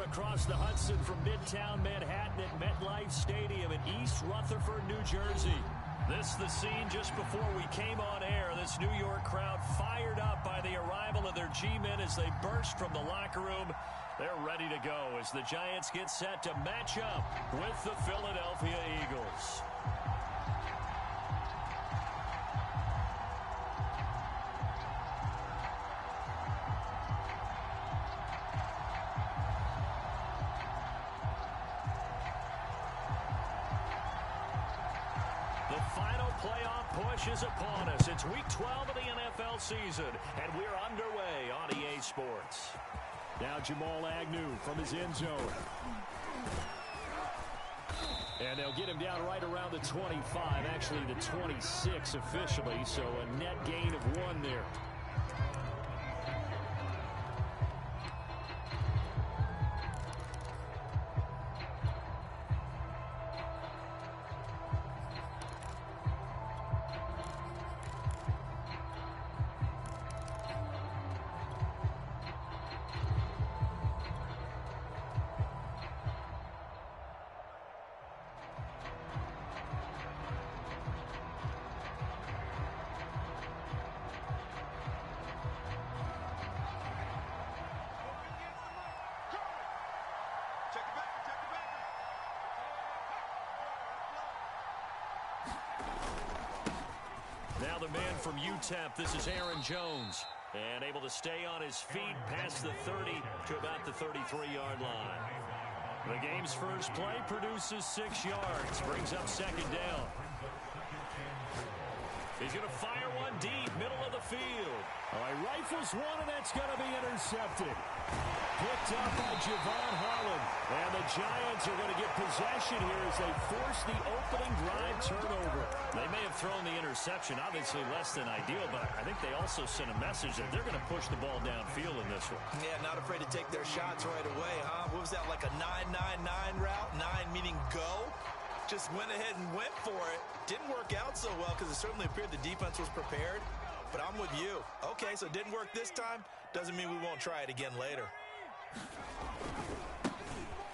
across the Hudson from Midtown Manhattan at MetLife Stadium in East Rutherford, New Jersey. This is the scene just before we came on air. This New York crowd fired up by the arrival of their G-men as they burst from the locker room. They're ready to go as the Giants get set to match up with the Philadelphia Eagles. The final playoff push is upon us. It's Week 12 of the NFL season, and we're underway on EA Sports. Now Jamal Agnew from his end zone. And they'll get him down right around the 25, actually the 26 officially, so a net gain of 1 there. Now the man from UTEP, this is Aaron Jones. And able to stay on his feet past the 30 to about the 33-yard line. The game's first play produces 6 yards. Brings up second down. He's going to fire one deep, middle of the field. All right, rifles one, and that's going to be intercepted. Picked up by Javon Holland. And the Giants are going to get possession here as they force the opening drive turnover. They may have thrown the interception, obviously less than ideal, but I think they also sent a message that they're going to push the ball downfield in this one. Yeah, not afraid to take their shots right away, huh? What was that, like a 9-9-9 route? 9 meaning go? Just went ahead and went for it. Didn't work out so well because it certainly appeared the defense was prepared. But I'm with you. Okay, so it didn't work this time. Doesn't mean we won't try it again later.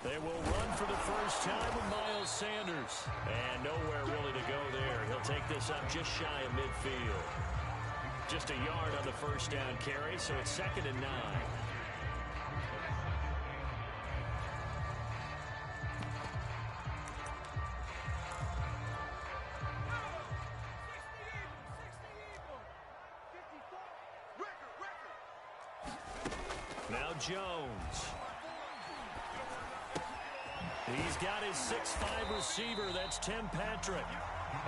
They will run for the first time with Miles Sanders. And nowhere really to go there. He'll take this up just shy of midfield. Just a yard on the first down carry, so it's 2nd and 9. Now Jones. He's got his 6'5" receiver. That's Tim Patrick.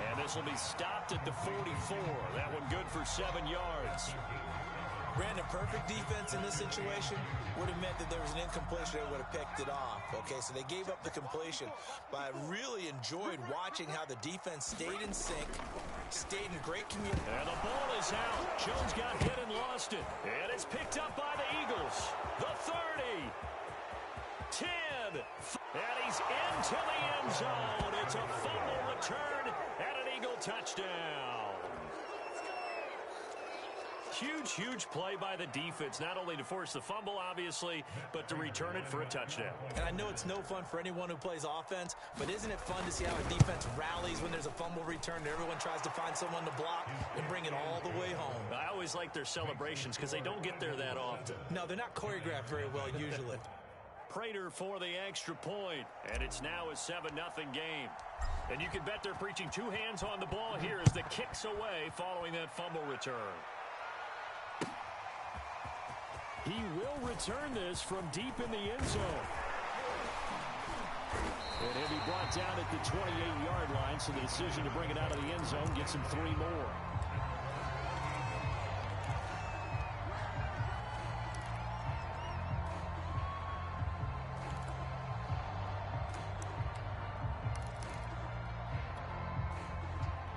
And this will be stopped at the 44. That one good for 7 yards. Brandon, perfect defense in this situation would have meant that there was an incompletion that would have picked it off. Okay, so they gave up the completion. But I really enjoyed watching how the defense stayed in sync, stayed in great community. And the ball is out. Jones got hit and lost it. And it's picked up by the Eagles. The 30. 10. And he's into the end zone. It's a fumble return and an Eagle touchdown. Huge play by the defense, not only to force the fumble, obviously, but to return it for a touchdown. And I know it's no fun for anyone who plays offense, but isn't it fun to see how a defense rallies when there's a fumble return and everyone tries to find someone to block and bring it all the way home? I always like their celebrations because they don't get there that often. No, they're not choreographed very well usually. Prater for the extra point, and it's now a 7-0 game. And you can bet they're preaching 2 hands on the ball here as the kick's away following that fumble return. He will return this from deep in the end zone. And he'll be brought down at the 28-yard line, so the decision to bring it out of the end zone gets him 3 more.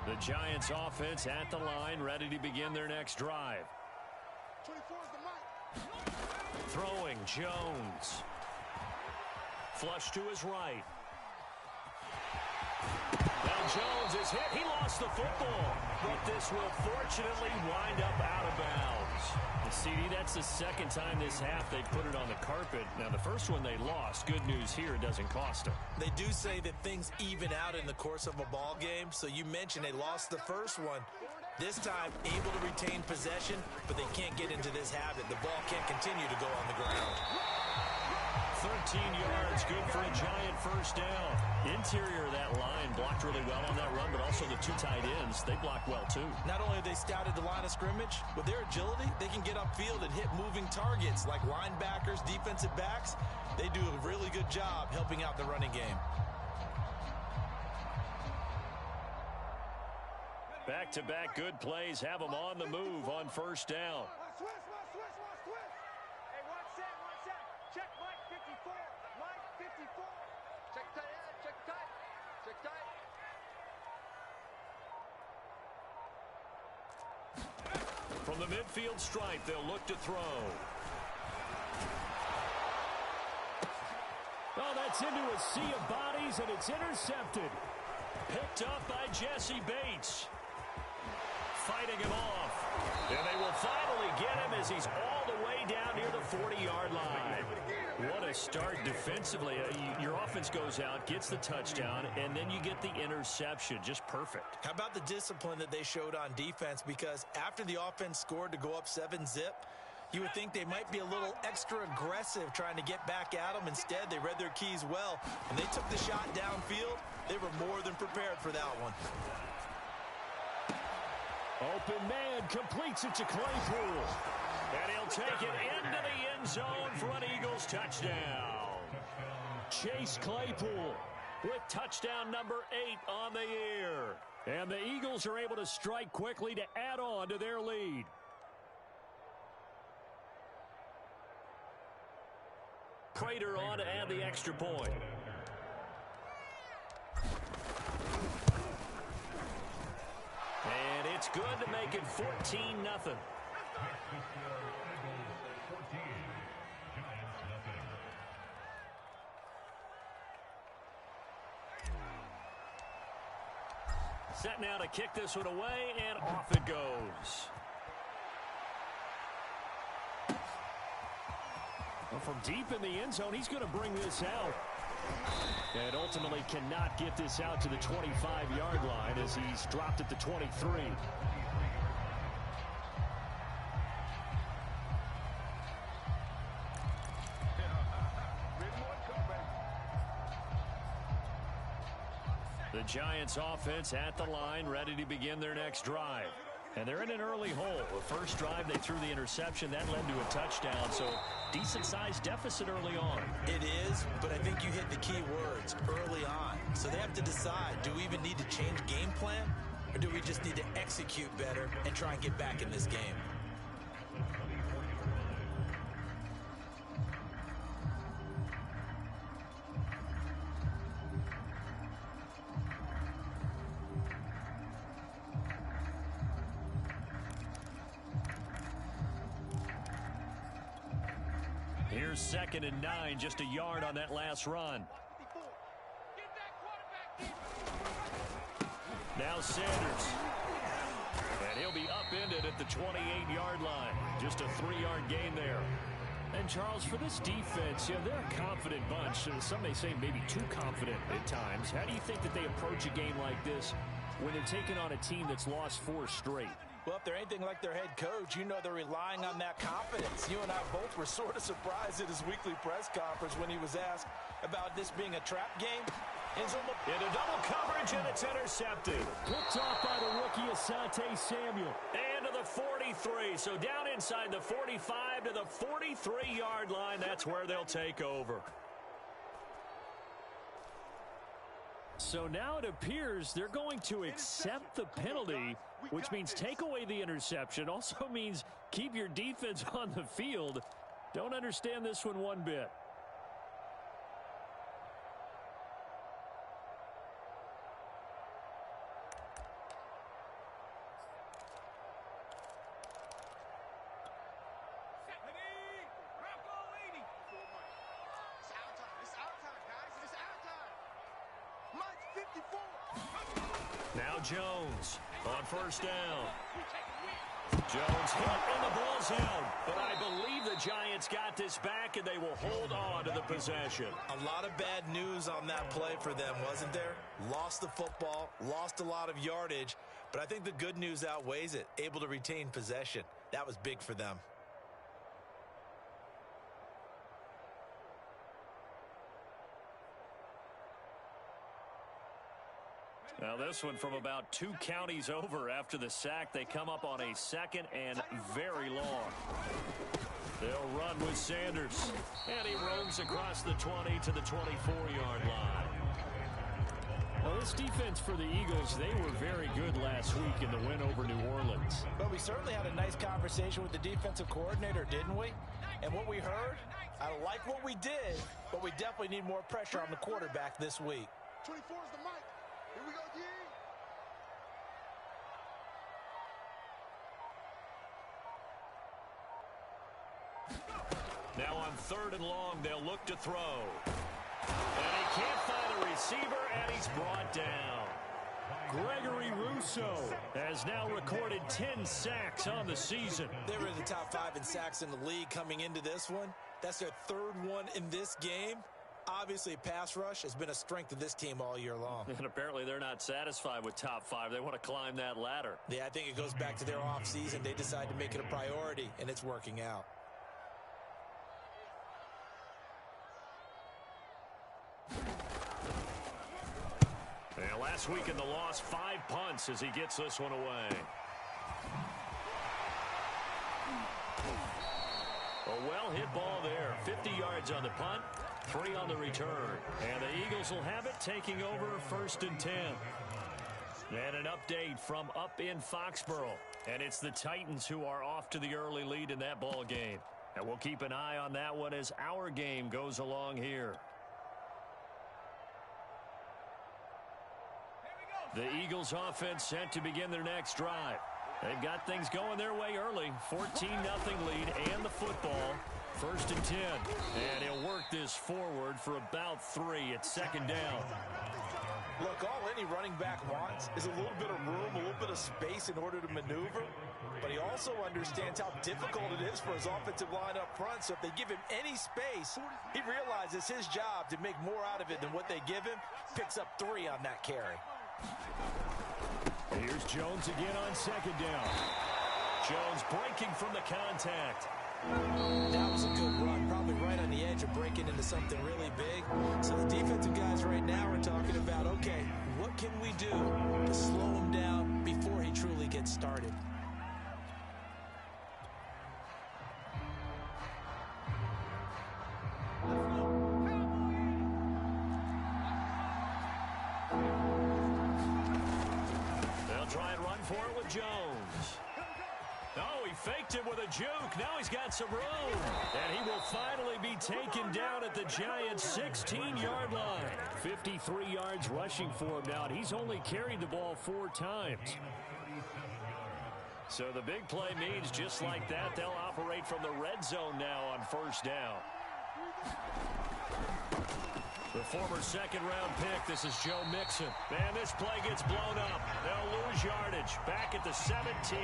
The Giants offense at the line, ready to begin their next drive. 24 is the mic. Throwing Jones. Flush to his right. They'll Jones is hit. He lost the football. But this will fortunately wind up out of bounds. CD, that's the second time this half they put it on the carpet. Now, the first one they lost. Good news here, it doesn't cost them. They do say that things even out in the course of a ball game. So you mentioned they lost the first one. This time, able to retain possession, but they can't get into this habit. The ball can't continue to go on the ground. 13 yards, good for a giant first down. Interior of that line blocked really well on that run, but also the two tight ends, they blocked well too. Not only have they scouted the line of scrimmage, with their agility, they can get upfield and hit moving targets like linebackers, defensive backs. They do a really good job helping out the running game. Back-to-back good plays have them on the move on first down. From the midfield stripe, they'll look to throw. Oh, that's into a sea of bodies, and it's intercepted. Picked up by Jesse Bates. Fighting him off. And they will finally get him as he's all the way down near the 40-yard line. What a start defensively. Your offense goes out, gets the touchdown, and then you get the interception. Just perfect. How about the discipline that they showed on defense? Because after the offense scored to go up 7-zip, you would think they might be a little extra aggressive trying to get back at them. Instead, they read their keys well, and they took the shot downfield. They were more than prepared for that one. Open man completes it to Claypool. And he'll take it into the end zone for an Eagles touchdown. Chase Claypool with touchdown number 8 on the year. And the Eagles are able to strike quickly to add on to their lead. Prater on to add the extra point. And it's good to make it 14-0. Set now to kick this one away, and off it goes. Well, from deep in the end zone, he's going to bring this out. And ultimately cannot get this out to the 25-yard line as he's dropped at the 23. The Giants offense at the line, ready to begin their next drive. And they're in an early hole. The first drive, they threw the interception. That led to a touchdown, so decent-sized deficit early on. It is, but I think you hit the key words, early on. So they have to decide, do we even need to change game plan, or do we just need to execute better and try and get back in this game? Here's 2nd and 9, just a yard on that last run. Now Sanders. And he'll be upended at the 28-yard line. Just a 3-yard gain there. And, Charles, for this defense, they're a confident bunch. Some may say maybe too confident at times. How do you think that they approach a game like this when they're taking on a team that's lost 4 straight? Well, if they're anything like their head coach, you know they're relying on that confidence. You and I both were sort of surprised at his weekly press conference when he was asked about this being a trap game. Into double coverage, and it's intercepted. Picked off by the rookie Asante Samuel. And to the 43. So down inside the 45 to the 43-yard line. That's where they'll take over. So now it appears they're going to accept the penalty, which means take away the interception. Also means keep your defense on the field. Don't understand this one bit. Now Jones on first down. Jones hit and the ball's out. But I believe the Giants got this back and they will hold on to the possession. A lot of bad news on that play for them, wasn't there? Lost the football, lost a lot of yardage, but I think the good news outweighs it. Able to retain possession. That was big for them. Now this one from about 2 counties over after the sack. They come up on a 2nd and very long. They'll run with Sanders. And he roams across the 20 to the 24-yard line. Well, this defense for the Eagles, they were very good last week in the win over New Orleans. But we certainly had a nice conversation with the defensive coordinator, didn't we? And what we heard, I like what we did, but we definitely need more pressure on the quarterback this week. 24 is the mic. Here we go, G. Now on 3rd and long, they'll look to throw. And he can't find a receiver, and he's brought down. Gregory Rousseau has now recorded 10 sacks on the season. They were in the top 5 in sacks in the league coming into this one. That's their 3rd one in this game. Obviously, pass rush has been a strength of this team all year long. And apparently they're not satisfied with top 5. They want to climb that ladder. Yeah, I think it goes back to their offseason. They decided to make it a priority, and it's working out. And last week in the loss, 5 punts as he gets this one away. A well-hit ball there. 50 yards on the punt, 3 on the return. And the Eagles will have it, taking over 1st and 10. And an update from up in Foxborough. And it's the Titans who are off to the early lead in that ball game. And we'll keep an eye on that one as our game goes along here. The Eagles offense set to begin their next drive. They've got things going their way early. 14-0 lead and the football. 1st and 10. And he'll work this forward for about 3 at 2nd down. Look, all any running back wants is a little bit of room, a little bit of space in order to maneuver. But he also understands how difficult it is for his offensive line up front. So if they give him any space, he realizes his job to make more out of it than what they give him. Picks up 3 on that carry. Here's Jones again on 2nd down. Jones breaking from the contact. That was a good run, probably right on the edge of breaking into something really big. So the defensive guys right now are talking about, okay, what can we do to slow him down before he truly gets started? Jones. Oh, he faked it with a juke. Now he's got some room. And he will finally be taken down at the Giants' 16-yard line. 53 yards rushing for him now, and he's only carried the ball 4 times. So the big play means just like that, they'll operate from the red zone now on 1st down. The former 2nd-round pick, this is Joe Mixon. Man, this play gets blown up. They'll lose yardage. Back at the 17.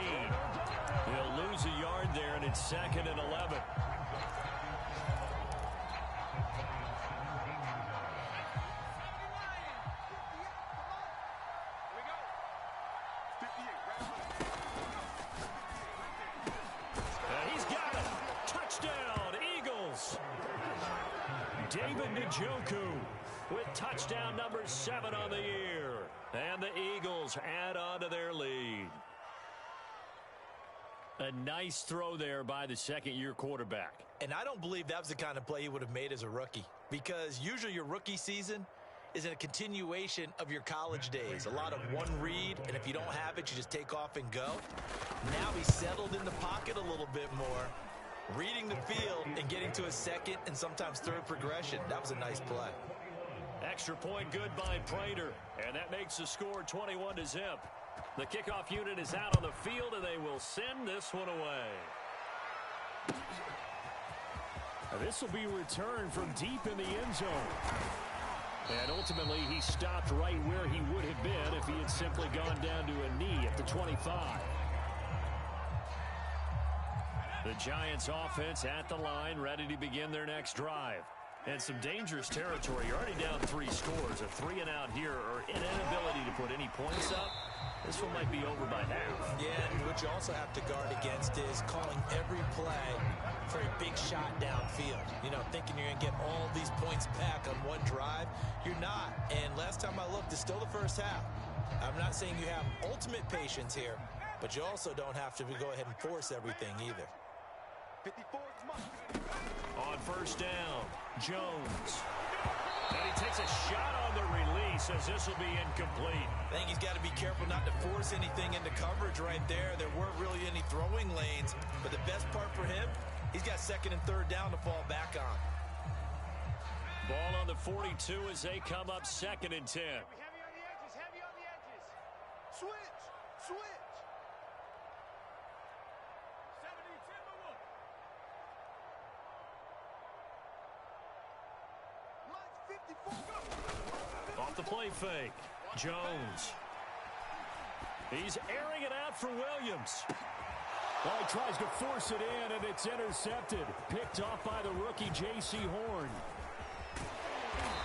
They'll lose a yard there, and it's 2nd and 11. He's got it. Touchdown, Eagles. David Njoku with touchdown number 7 on the year. And the Eagles add on to their lead. A nice throw there by the 2nd-year quarterback. And I don't believe that was the kind of play he would have made as a rookie. Because usually your rookie season is a continuation of your college days. A lot of one read, and if you don't have it, you just take off and go. Now he's settled in the pocket a little bit more. Reading the field and getting to a 2nd and sometimes 3rd progression. That was a nice play. Extra point good by Prater. And that makes the score 21-0. The kickoff unit is out on the field, and they will send this one away. This will be returned from deep in the end zone. And ultimately, he stopped right where he would have been if he had simply gone down to a knee at the 25. The Giants offense at the line, ready to begin their next drive. And some dangerous territory. You're already down 3 scores. A 3-and-out here or an inability to put any points up. This one might be over by half. Yeah, and what you also have to guard against is calling every play for a big shot downfield. You know, thinking you're going to get all these points back on one drive. You're not. And last time I looked, it's still the first half. I'm not saying you have ultimate patience here, but you also don't have to go ahead and force everything either. On first down, Jones. And he takes a shot on the release as this will be incomplete. I think he's got to be careful not to force anything into coverage right there. There weren't really any throwing lanes, but the best part for him, he's got second and third down to fall back on. Ball on the 42 as they come up second and 10. Heavy on the edges, heavy on the edges. Switch. Off the play fake, Jones. He's airing it out for Williams. Well, he tries to force it in, and it's intercepted. Picked off by the rookie, J.C. Horn.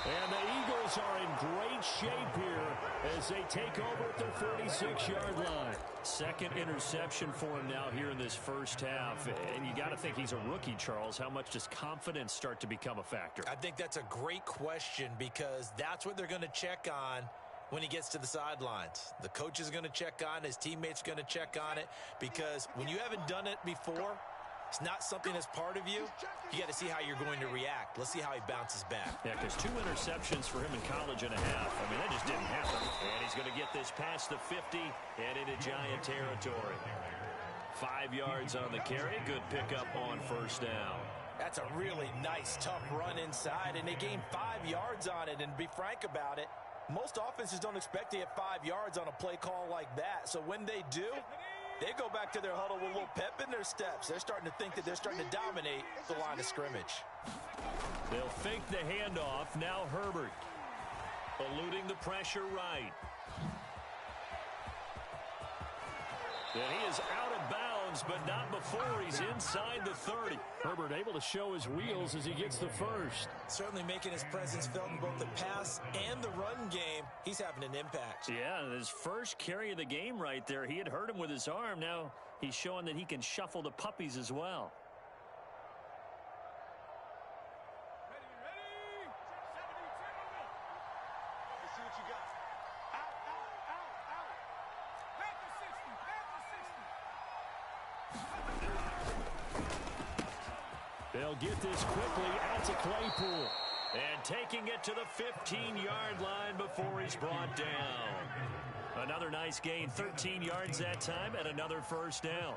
And the Eagles are in great shape here as they take over at their 46-yard line. Second interception for him now here in this first half. And you got to think he's a rookie, Charles. How much does confidence start to become a factor? I think that's a great question because that's what they're going to check on when he gets to the sidelines. The coach is going to check on it. His teammates are going to check on it because when you haven't done it before, it's not something that's part of you. You got to see how you're going to react. Let's see how he bounces back. Yeah, because 2 interceptions for him in college and a half. I mean, that just didn't happen. And he's going to get this past the 50 and into Giant territory. 5 yards on the carry. Good pickup on first down. That's a really nice, tough run inside, and they gained 5 yards on it. And to be frank about it, most offenses don't expect to hit 5 yards on a play call like that. So when they do, they go back to their huddle with a little pep in their steps. They're starting to think that they're starting to dominate the line of scrimmage. They'll fake the handoff. Now Herbert. Eluding the pressure right. And he is out of bounds, but not before he's inside the 30. Herbert able to show his wheels as he gets the first. Certainly making his presence felt in both the pass and the run game. He's having an impact. Yeah, his first carry of the game right there. He had hurt him with his arm. Now he's showing that he can shuffle the puppies as well. Let's see what you got. Out. Back to 60. They'll get this quickly out to Claypool. And taking it to the 15-yard line before he's brought down. Another nice gain, 13 yards that time, and another first down.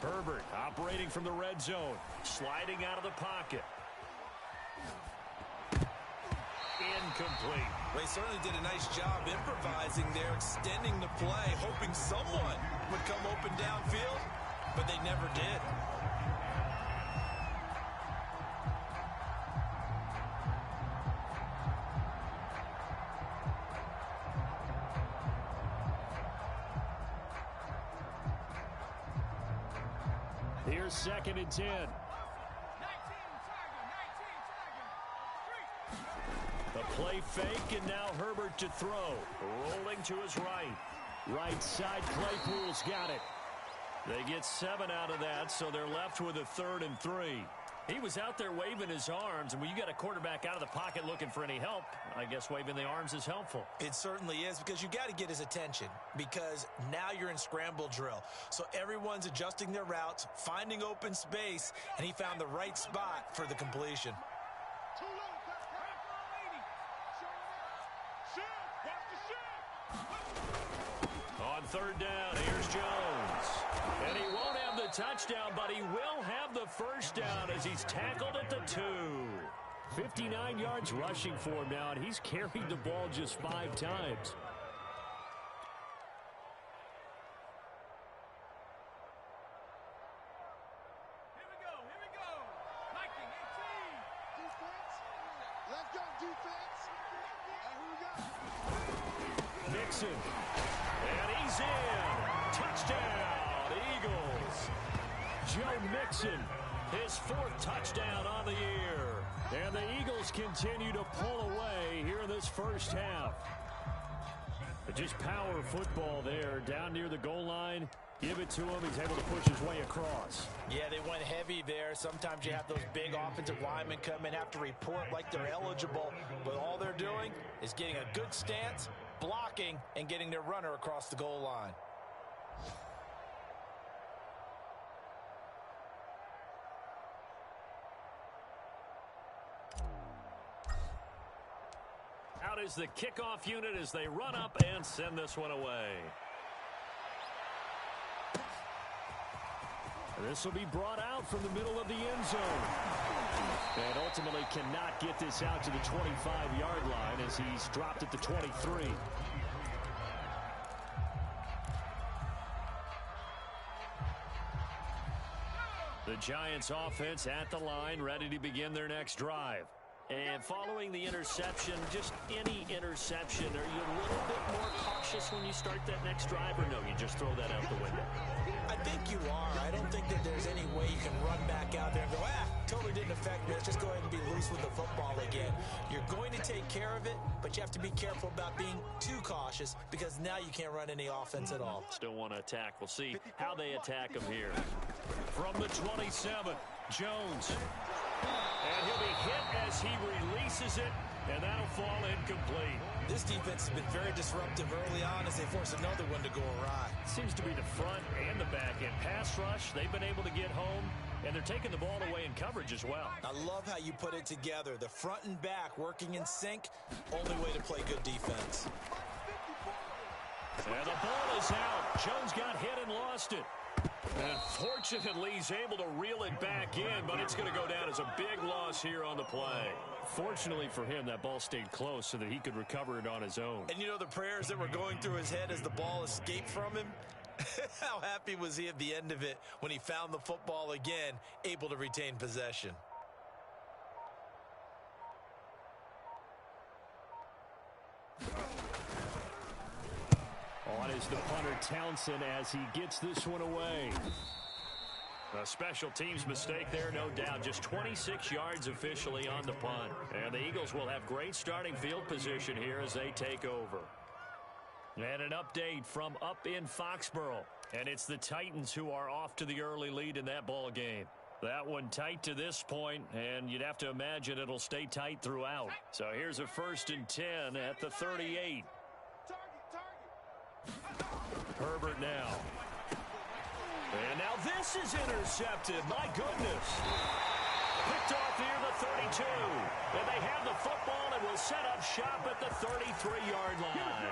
Herbert operating from the red zone, sliding out of the pocket. Incomplete. Well, he certainly did a nice job improvising there, extending the play, hoping someone would come open downfield, but they never did. Here's second and 10. The play fake, and now Herbert to throw. Rolling to his right. Right side, Claypool's got it. They get 7 out of that, so they're left with a 3rd and 3. He was out there waving his arms, and when you got a quarterback out of the pocket looking for any help, I guess waving the arms is helpful. It certainly is, because you got to get his attention, because now you're in scramble drill. So everyone's adjusting their routes, finding open space, and he found the right spot for the completion. On third down, here's Jones. And he won't have the touchdown, but he will have the first down as he's tackled at the 2. 59 yards rushing for him now, and he's carried the ball just 5 times. Here we go. Liking 18. Defense. Let's go, defense. And who we got? Mixon. And he's in. Touchdown, Eagles. Joe Mixon, his 4th touchdown on the year. And the Eagles continue to pull away here in this first half. But just power football there down near the goal line. Give it to him. He's able to push his way across. Yeah, they went heavy there. Sometimes you have those big offensive linemen come in, have to report like they're eligible. But all they're doing is getting a good stance, blocking, and getting their runner across the goal line. Out is the kickoff unit as they run up and send this one away. This will be brought out from the middle of the end zone. And ultimately cannot get this out to the 25-yard line as he's dropped at the 23. The Giants offense at the line, ready to begin their next drive. And following the interception, just any interception, are you a little bit more cautious when you start that next drive, or no, you just throw that out the window? I think you are. I don't think that there's any way you can run back out there and go, totally didn't affect me. Let's just go ahead and be loose with the football again. You're going to take care of it, but you have to be careful about being too cautious, because now you can't run any offense at all. Still want to attack. We'll see how they attack him here. From the 27, Jones. And he'll be hit as he releases it, and that'll fall incomplete. This defense has been very disruptive early on as they force another one to go awry. Seems to be the front and the back end. Pass rush, they've been able to get home, and they're taking the ball away in coverage as well. I love how you put it together. The front and back working in sync, only way to play good defense. And the ball is out. Jones got hit and lost it. And fortunately, he's able to reel it back in, but it's going to go down as a big loss here on the play. Fortunately for him, that ball stayed close so that he could recover it on his own. And you know the prayers that were going through his head as the ball escaped from him? How happy was he at the end of it when he found the football again, able to retain possession? On is the punter Townsend as he gets this one away. A special teams mistake there, no doubt. Just 26 yards officially on the punt. And the Eagles will have great starting field position here as they take over. And an update from up in Foxborough. And it's the Titans who are off to the early lead in that ball game. That one tight to this point, and you'd have to imagine it'll stay tight throughout. So here's a 1st and 10 at the 38. Herbert now. And now this is intercepted. My goodness. Picked off near the 32. And they have the football and will set up shop at the 33-yard line.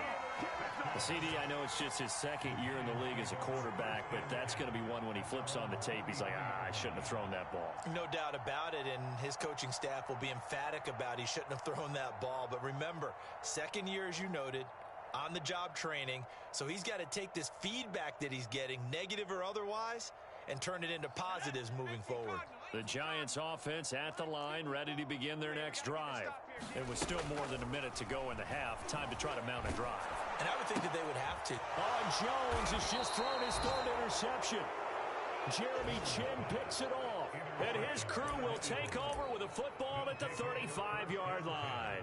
CD, I know it's just his 2nd year in the league as a quarterback, but that's going to be one when he flips on the tape. He's like, I shouldn't have thrown that ball. No doubt about it, and his coaching staff will be emphatic about he shouldn't have thrown that ball. But remember, 2nd year, as you noted, on-the-job training, so he's got to take this feedback that he's getting, negative or otherwise, and turn it into positives moving forward. The Giants offense at the line, ready to begin their next drive. It was still more than a minute to go in the half. Time to try to mount a drive. And I would think that they would have to. Jones has just thrown his 3rd interception. Jeremy Chin picks it off. And his crew will take over with a football at the 35-yard line.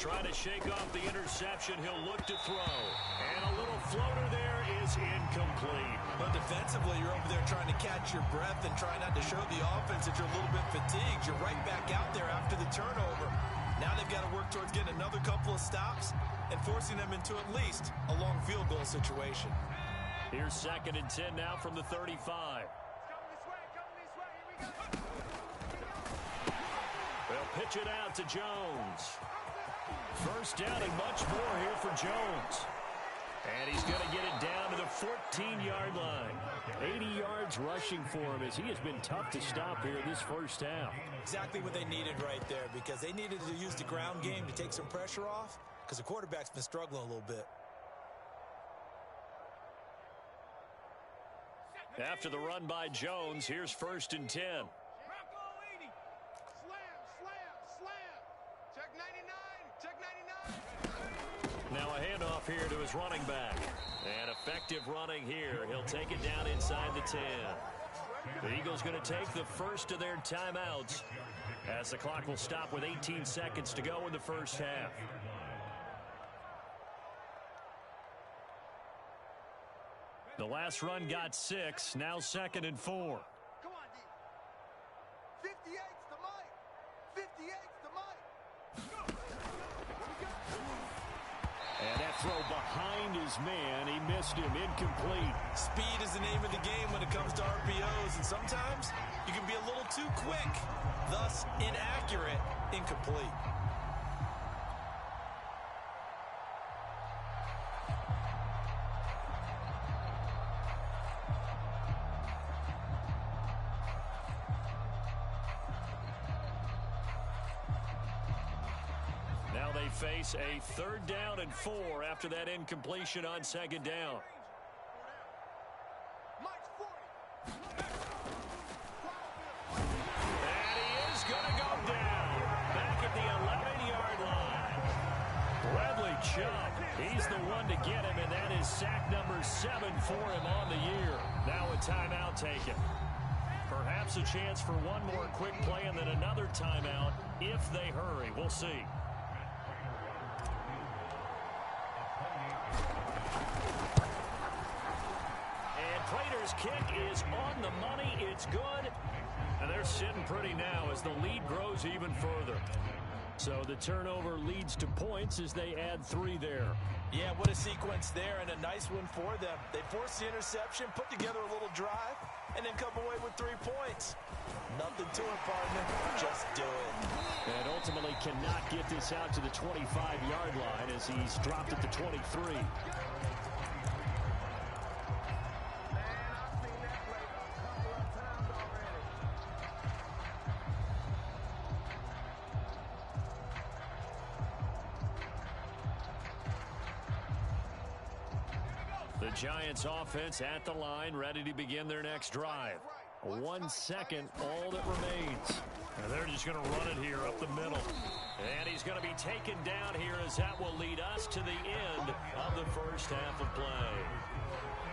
Trying to shake off the interception. He'll look to throw. And a little floater there is incomplete. But defensively, you're over there trying to catch your breath and try not to show the offense that you're a little bit fatigued. You're right back out there after the turnover. Now they've got to work towards getting another couple of stops and forcing them into at least a long field goal situation. Here's 2nd and 10 now from the 35. Coming this way, here we go. They'll pitch it out to Jones. First down and much more here for Jones. And he's going to get it down to the 14-yard line. 80 yards rushing for him as he has been tough to stop here this first half. Exactly what they needed right there, because they needed to use the ground game to take some pressure off, because the quarterback's been struggling a little bit. After the run by Jones, here's 1st and 10. Slam, slam. Check 99, check 99. Now a handoff here to his running back. And effective running here. He'll take it down inside the 10. The Eagles going to take the first of their timeouts as the clock will stop with 18 seconds to go in the first half. The last run got 6. Now 2nd and 4. Come on, D. 58's the mic. 58's the mic. And that throw behind his man. He missed him. Incomplete. Speed is the name of the game when it comes to RPOs, and sometimes you can be a little too quick, thus inaccurate, incomplete. Now they face a 3rd down and 4 after that incompletion on 2nd down. Mike's 40. And he is going to go down. Back at the 11-yard line. Bradley Chubb, he's the one to get him, and that is sack number 7 for him on the year. Now a timeout taken. Perhaps a chance for one more quick play and then another timeout if they hurry. We'll see. Prater's kick is on the money. It's good. And they're sitting pretty now as the lead grows even further. So the turnover leads to points as they add 3 there. Yeah, what a sequence there, and a nice one for them. They forced the interception, put together a little drive, and then come away with 3 points. Nothing to it, partner. Just do it. And ultimately cannot get this out to the 25-yard line as he's dropped at the 23. The Giants offense at the line, ready to begin their next drive. 1 second, all that remains. And they're just going to run it here up the middle. And he's going to be taken down here as that will lead us to the end of the first half of play.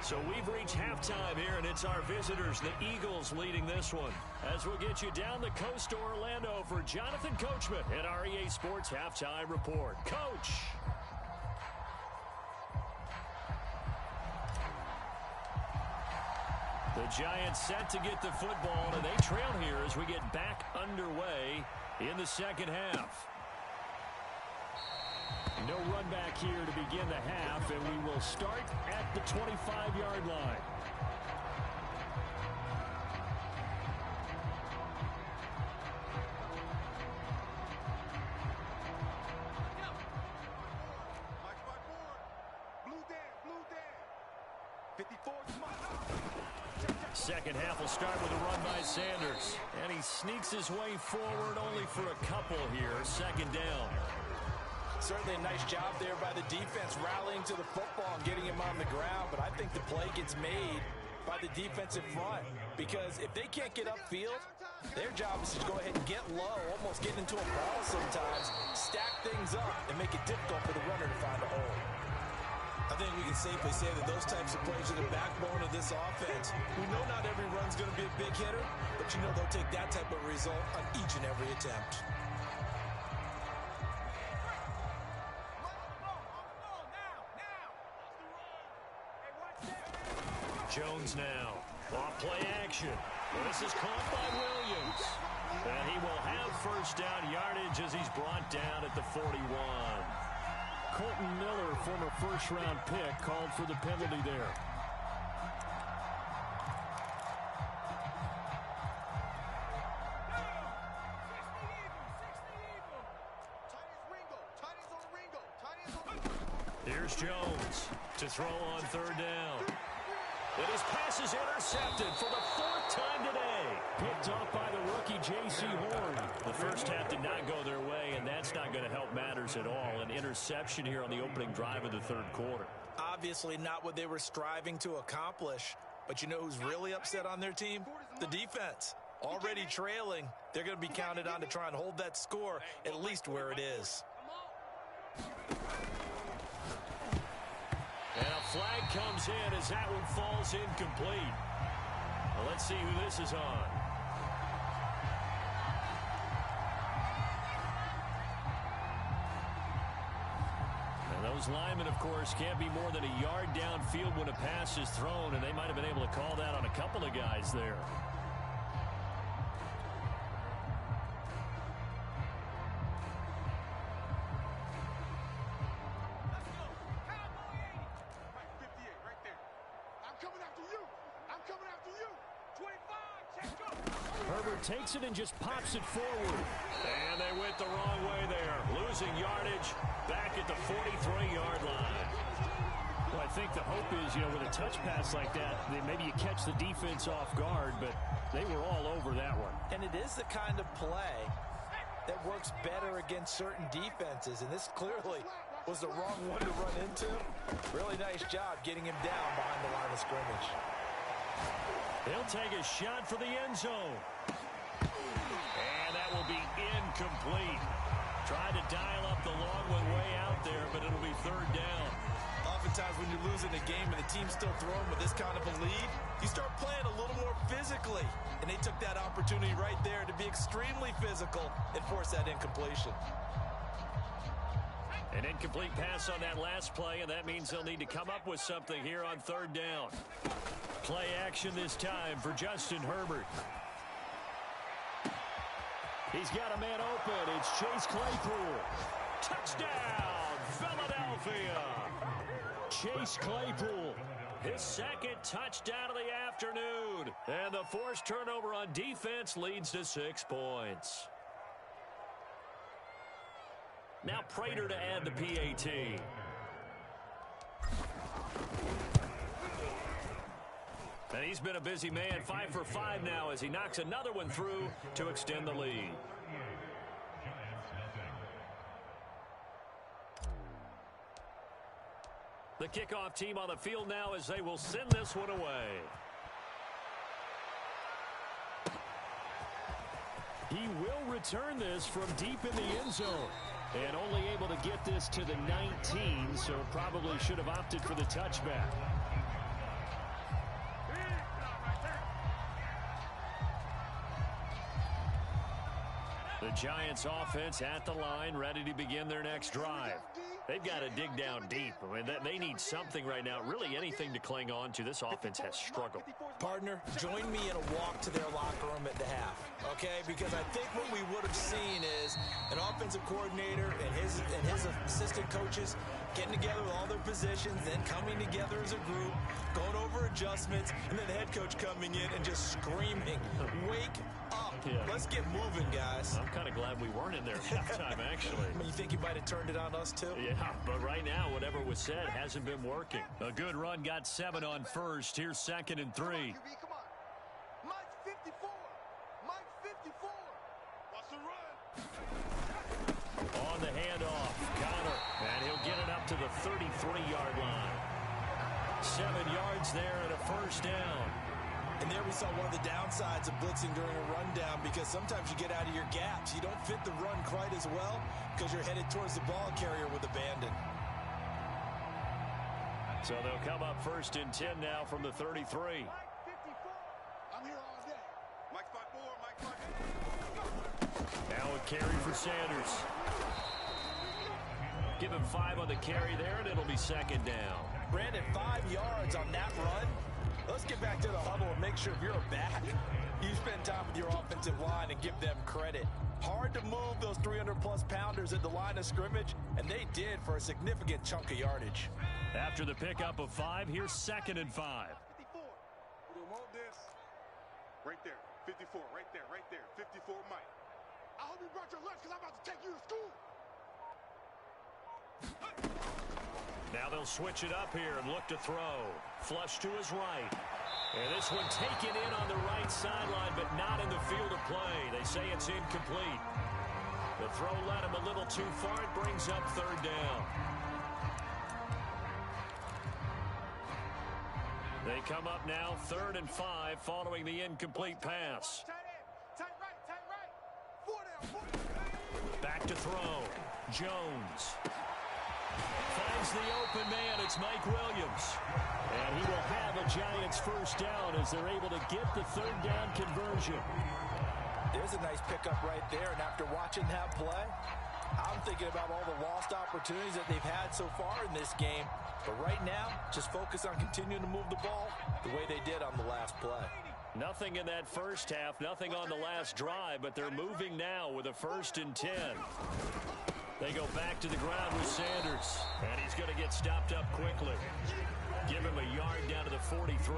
So we've reached halftime here, and it's our visitors, the Eagles, leading this one. As we'll get you down the coast to Orlando for Jonathan Coachman at our EA Sports Halftime Report. Coach! The Giants set to get the football, and they trail here as we get back underway in the second half. No run back here to begin the half, and we will start at the 25-yard line. Second half will start with a run by Sanders. And he sneaks his way forward only for a couple here. 2nd down. Certainly a nice job there by the defense rallying to the football and getting him on the ground. But I think the play gets made by the defensive front. Because if they can't get upfield, their job is to go ahead and get low, almost get into a ball sometimes, stack things up, and make it difficult for the runner to find a hole. I think we can safely say that those types of plays are the backbone of this offense. We know not every run's going to be a big hitter, but you know they'll take that type of result on each and every attempt. Jones now. Off play action. Well, this is caught by Williams. And he will have first down yardage as he's brought down at the 41. Colton Miller, former first-round pick, called for the penalty there. Here's Jones to throw on third down. And his pass is intercepted for the fourth time today. Picked off by the rookie J.C. Horn. The first half did not go their way, and that's not going to help matters at all. An interception here on the opening drive of the third quarter. Obviously not what they were striving to accomplish. But you know who's really upset on their team? The defense. Already trailing. They're going to be counted on to try and hold that score at least where it is. And a flag comes in as that one falls incomplete. Well, let's see who this is on. And those linemen, of course, can't be more than a yard downfield when a pass is thrown, and they might have been able to call that on a couple of guys there. Takes it and just pops it forward. And they went the wrong way there. Losing yardage back at the 43-yard line. Well, I think the hope is, with a touch pass like that, maybe you catch the defense off guard, but they were all over that one. And it is the kind of play that works better against certain defenses, and this clearly was the wrong one to run into. Really nice job getting him down behind the line of scrimmage. He'll take a shot for the end zone. And that will be incomplete. Tried to dial up the long one way out there, but it'll be third down. Oftentimes when you're losing a game and the team's still throwing with this kind of a lead, you start playing a little more physically. And they took that opportunity right there to be extremely physical and force that incompletion. An incomplete pass on that last play, and that means they'll need to come up with something here on third down. Play action this time for Justin Herbert. He's got a man open. It's Chase Claypool. Touchdown, Philadelphia. Chase Claypool, his second touchdown of the afternoon. And the forced turnover on defense leads to 6 points. Now Prater to add the PAT. And he's been a busy man, 5 for 5 now as he knocks another one through to extend the lead. The kickoff team on the field now as they will send this one away. He will return this from deep in the end zone. And only able to get this to the 19, so probably should have opted for the touchback. The Giants offense at the line, ready to begin their next drive. They've got to dig down deep. I mean, they need something right now, really anything to cling on to. This offense has struggled. Partner, join me in a walk to their locker room at the half, okay? Because I think what we would have seen is an offensive coordinator and his assistant coaches getting together with all their positions, then coming together as a group, going over adjustments, and then the head coach coming in and just screaming, wake up. Yeah. Let's get moving, guys. I'm kind of glad we weren't in there at halftime, actually. You think you might have turned it on us, too? Yeah, but right now, whatever was said hasn't been working. A good run got 7 on first. Here's 2nd and 3. Come on. Mike 54. Mike 54. Watch the run. On the handoff, Connor. And he'll get it up to the 33-yard line. 7 yards there and a first down. And there we saw one of the downsides of blitzing during a rundown, because sometimes you get out of your gaps. You don't fit the run quite as well because you're headed towards the ball carrier with abandon. So they'll come up 1st and 10 now from the 33. Mike 54. I'm here all day. Mike 54. Now a carry for Sanders. Give him 5 on the carry there, and it'll be 2nd down. Brandon, 5 yards on that run. Let's get back to the huddle and make sure if you're a back, you spend time with your offensive line and give them credit. Hard to move those 300-plus pounders at the line of scrimmage, and they did for a significant chunk of yardage. After the pickup of 5, here's 2nd and 5. 54. We'll want this. Right there. 54. Right there. Right there. 54, Mike. I hope you brought your lunch because I'm about to take you to school. Now they'll switch it up here and look to throw. Flush to his right. And this one taken in on the right sideline, but not in the field of play. They say it's incomplete. The throw led him a little too far. It brings up 3rd down. They come up now 3rd and 5 following the incomplete pass. Tight right, tight right. 4 down, 4 down. Back to throw. Jones. Finds the open man. It's Mike Williams. And he will have a Giants first down as they're able to get the 3rd down conversion. There's a nice pickup right there, and after watching that play, I'm thinking about all the lost opportunities that they've had so far in this game. But right now, just focus on continuing to move the ball the way they did on the last play. Nothing in that first half, nothing on the last drive, but they're moving now with a 1st and 10. They go back to the ground with Sanders, and he's going to get stopped up quickly. Give him a yard down to the 43.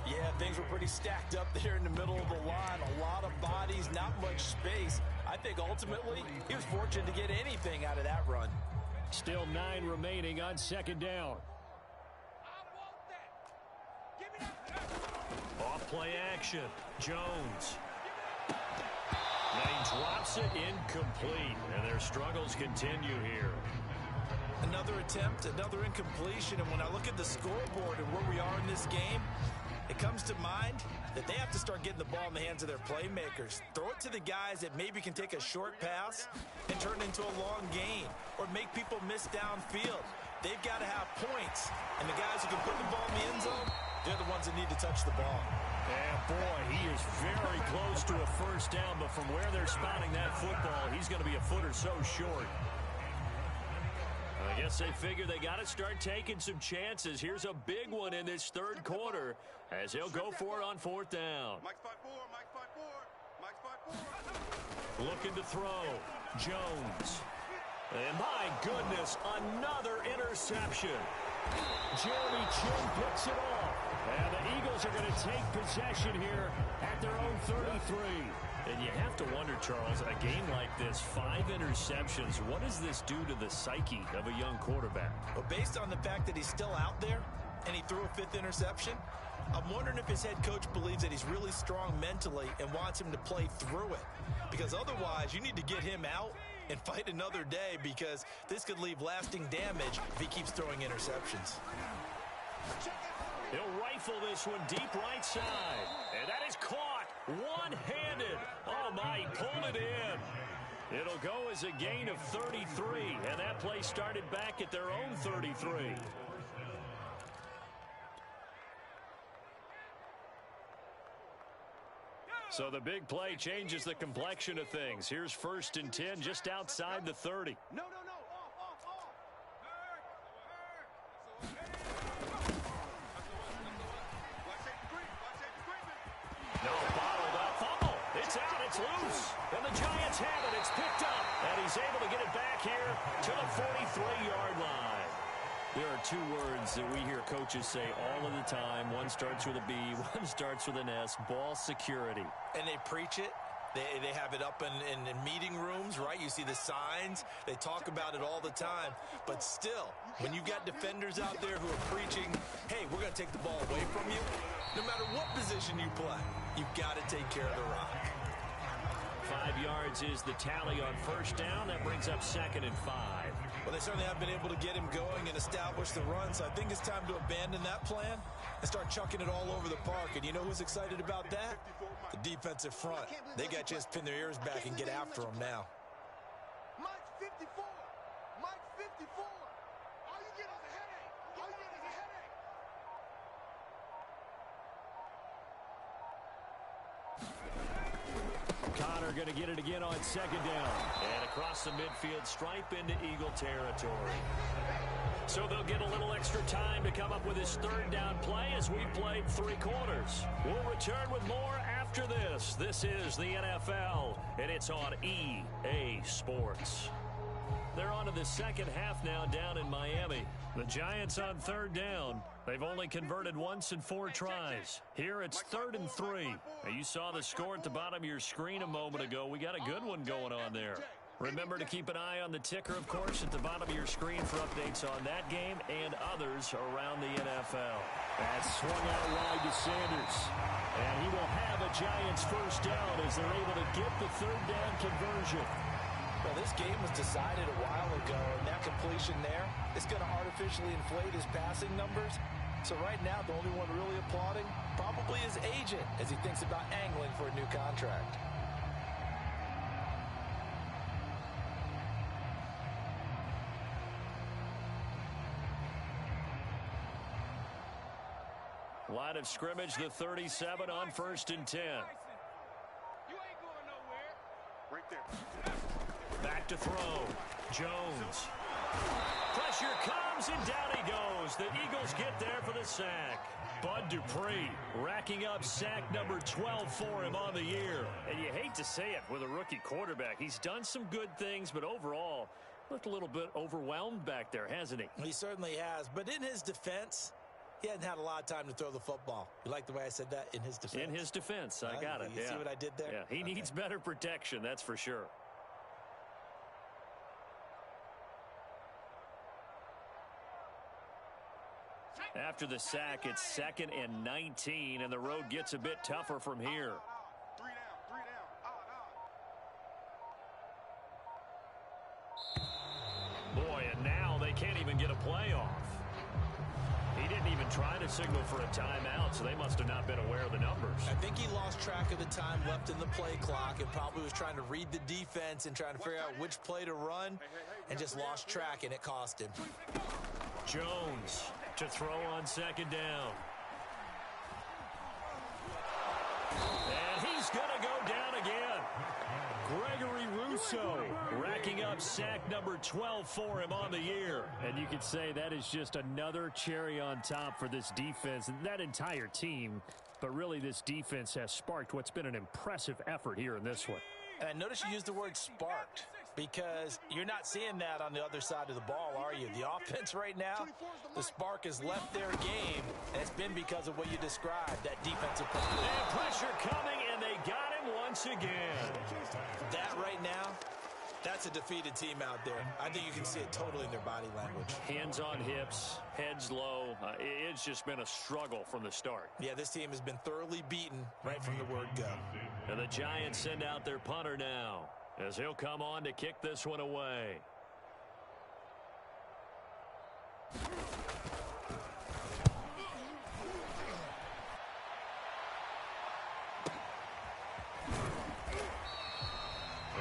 Yeah, things were pretty stacked up there in the middle of the line. A lot of bodies, not much space. I think ultimately he was fortunate to get anything out of that run. Still 9 remaining on 2nd down. Off play action. Jones. Now he drops it incomplete, and their struggles continue here. Another attempt, another incompletion, and when I look at the scoreboard and where we are in this game, it comes to mind that they have to start getting the ball in the hands of their playmakers. Throw it to the guys that maybe can take a short pass and turn it into a long gain or make people miss downfield. They've got to have points, and the guys who can put the ball in the end zone, they're the ones that need to touch the ball. And boy, he is very close to a first down, but from where they're spotting that football, he's going to be a foot or so short. I guess they figure they got to start taking some chances. Here's a big one in this 3rd quarter as he'll go for it on 4th down. Mike's 5-4, Mike's 5-4, Mike's 5-4. Looking to throw. Jones. And my goodness, another interception. Jeremy Chin picks it off. And the Eagles are going to take possession here at their own 33. And you have to wonder, Charles, a game like this, 5 interceptions, what does this do to the psyche of a young quarterback? Well, based on the fact that he's still out there and he threw a 5th interception, I'm wondering if his head coach believes that he's really strong mentally and wants him to play through it. Because otherwise, you need to get him out and fight another day, because this could leave lasting damage if he keeps throwing interceptions. He'll rifle this one deep right side. And that is caught one-handed. Oh, my, he pulled it in. It'll go as a gain of 33. And that play started back at their own 33. So the big play changes the complexion of things. Here's 1st and 10 just outside the 30. No. Off. No, bottled up. Fumble. It's out. It's loose. And the Giants have it. It's picked up. And he's able to get it back here to the 43-yard line. There are 2 words that we hear coaches say all of the time. One starts with a B, one starts with an S. Ball security. And they preach it. They have it up in meeting rooms, right? You see the signs. They talk about it all the time. But still, when you've got defenders out there who are preaching, hey, we're going to take the ball away from you, no matter what position you play, you've got to take care of the rock. 5 yards is the tally on 1st down. That brings up 2nd and 5. Well, they certainly have been able to get him going and establish the run, so I think it's time to abandon that plan and start chucking it all over the park. And you know who's excited about that? The defensive front. They got to just pin their ears back and get after him now. Mike's 54. Mike's 54. All you get is a headache. All you get is a headache. Connor going to get it again on 2nd down. And across the midfield stripe into Eagle territory. So they'll get a little extra time to come up with his third down play as we've played 3 quarters. We'll return with more after this. This is the NFL, and it's on EA Sports. They're on to the second half now down in Miami. The Giants on third down. They've only converted once in 4 tries. Here it's 3rd and 3. Now, you saw the score at the bottom of your screen a moment ago. We got a good one going on there. Remember to keep an eye on the ticker, of course, at the bottom of your screen for updates on that game and others around the NFL. That's swung out wide to Sanders. And he will have a Giants first down as they're able to get the third down conversion. Well, this game was decided a while ago, and that completion there is going to artificially inflate his passing numbers. So right now, the only one really applauding probably his agent as he thinks about angling for a new contract. Line of scrimmage, the 37 on 1st and 10. You ain't going nowhere. Right there. Back to throw. Jones. Pressure comes, and down he goes. The Eagles get there for the sack. Bud Dupree racking up sack number 12 for him on the year. And you hate to say it with a rookie quarterback. He's done some good things, but overall, looked a little bit overwhelmed back there, hasn't he? He certainly has. But in his defense, he hadn't had a lot of time to throw the football. You like the way I said that? In his defense. In his defense. I got it. You see what I did there? Yeah, he needs better protection, that's for sure. After the sack, it's 2nd and 19, and the road gets a bit tougher from here. 3 down. Boy, and now they can't even get a play off. He didn't even try to signal for a timeout, so they must have not been aware of the numbers. I think he lost track of the time left in the play clock and probably was trying to read the defense and trying to figure out which play to run and just lost track, and it cost him. Jones to throw on 2nd down. And he's going to go down again. Gregory Rousseau racking up sack number 12 for him on the year. And you could say that is just another cherry on top for this defense and that entire team. But really, this defense has sparked what's been an impressive effort here in this one. And notice you used the word sparked, because you're not seeing that on the other side of the ball, are you? The offense right now, the spark has left their game, and it's been because of what you described, that defensive play. And pressure coming, and they got him once again. That right now, that's a defeated team out there. I think you can see it totally in their body language. Hands on hips, heads low. It's just been a struggle from the start. Yeah, this team has been thoroughly beaten right from the word go. And the Giants send out their punter now, as he'll come on to kick this one away.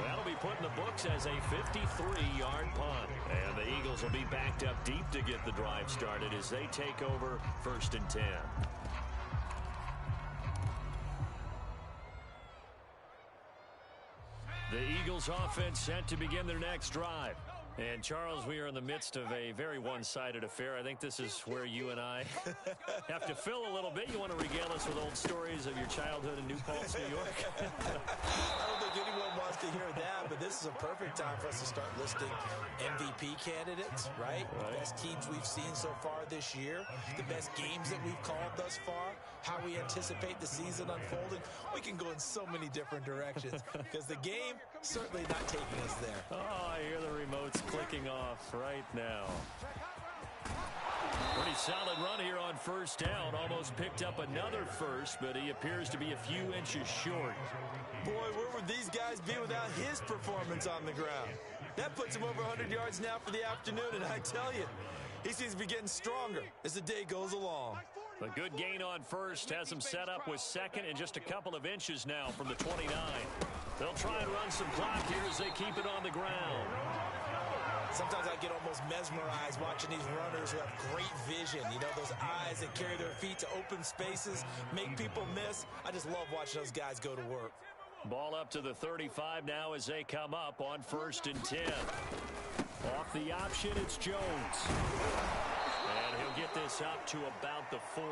That'll be put in the books as a 53-yard punt. And the Eagles will be backed up deep to get the drive started as they take over 1st and 10. The Eagles offense set to begin their next drive. And, Charles, we are in the midst of a very one-sided affair. I think this is where you and I have to fill a little bit. You want to regale us with old stories of your childhood in New Paltz, New York? I don't think anyone wants to hear that, but this is a perfect time for us to start listing MVP candidates, right? The best teams we've seen so far this year, the best games that we've called thus far, how we anticipate the season unfolding. We can go in so many different directions because the game certainly not taking us there. Oh, I hear the remotes clicking off right now. Pretty solid run here on 1st down. Almost picked up another first, but he appears to be a few inches short. Boy, where would these guys be without his performance on the ground? That puts him over 100 yards now for the afternoon, and I tell you, he seems to be getting stronger as the day goes along. A good gain on 1st has him set up with 2nd and just a couple of inches now from the 29. They'll try and run some clock here as they keep it on the ground. Sometimes I get almost mesmerized watching these runners who have great vision. You know, those eyes that carry their feet to open spaces, make people miss. I just love watching those guys go to work. Ball up to the 35 now as they come up on 1st and 10. Off the option. It's Jones. And he'll get this up to about the 40.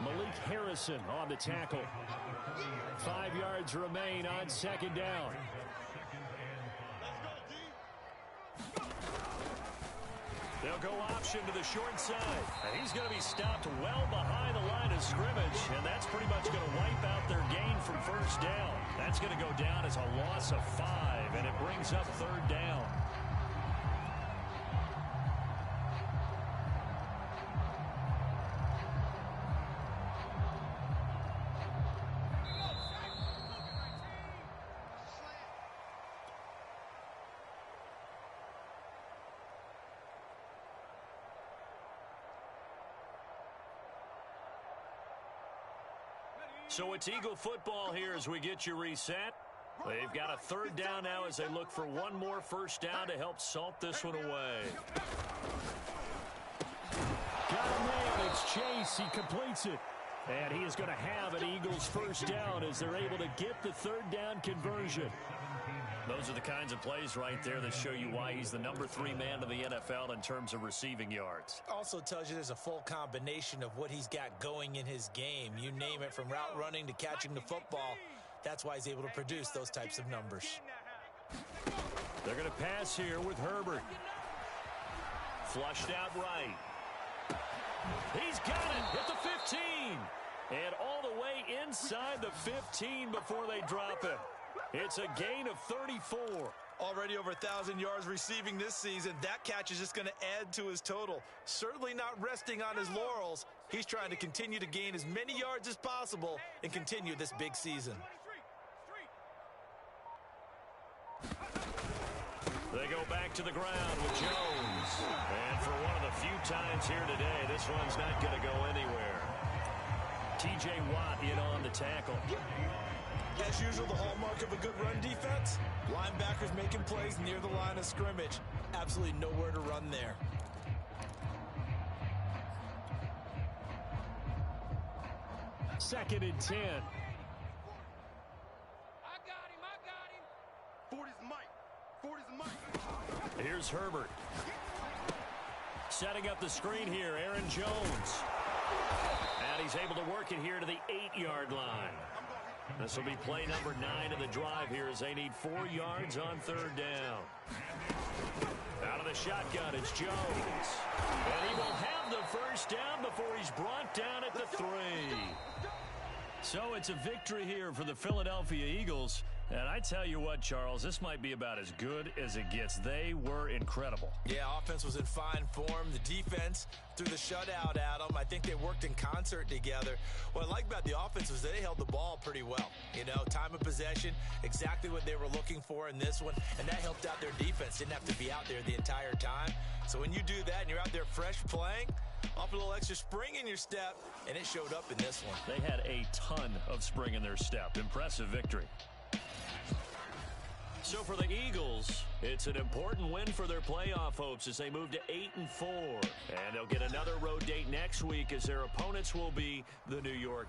Malik Harrison on the tackle. 5 yards remain on second down. They'll go option to the short side. And he's going to be stopped well behind the line of scrimmage. And that's pretty much going to wipe out their gain from first down. That's going to go down as a loss of 5. And it brings up third down. So it's Eagle football here as we get you reset. They've got a third down now as they look for one more first down to help salt this one away. Got a man. It's Chase. He completes it. And he is going to have an Eagles first down as they're able to get the third down conversion. Those are the kinds of plays right there that show you why he's the number 3 man in the NFL in terms of receiving yards. Also tells you there's a full combination of what he's got going in his game. You name it, from route running to catching the football. That's why he's able to produce those types of numbers. They're going to pass here with Herbert. Flushed out right. He's got it at the 15. And all the way inside the 15 before they drop him. It's a gain of 34. Already over 1,000 yards receiving this season. That catch is just going to add to his total. Certainly not resting on his laurels. He's trying to continue to gain as many yards as possible and continue this big season. They go back to the ground with Jones. And for one of the few times here today, this one's not going to go anywhere. T.J. Watt in on the tackle. As usual, the hallmark of a good run defense, linebackers making plays near the line of scrimmage. Absolutely nowhere to run there. Second and 10. I got him. 40's Mike. 40's Mike. Here's Herbert. Setting up the screen here, Aaron Jones. And he's able to work it here to the 8-yard line. This will be play number 9 of the drive here as they need 4 yards on third down. Out of the shotgun, it's Jones. And he will have the first down before he's brought down at the 3. So it's a victory here for the Philadelphia Eagles. And I tell you what, Charles, this might be about as good as it gets. They were incredible. Yeah, offense was in fine form. The defense threw the shutout at them. I think they worked in concert together. What I like about the offense was they held the ball pretty well. You know, time of possession, exactly what they were looking for in this one. And that helped out their defense. Didn't have to be out there the entire time. So when you do that and you're out there fresh playing, off a little extra spring in your step, and it showed up in this one. They had a ton of spring in their step. Impressive victory. So for the Eagles, it's an important win for their playoff hopes as they move to 8-4. And they'll get another road date next week as their opponents will be the New York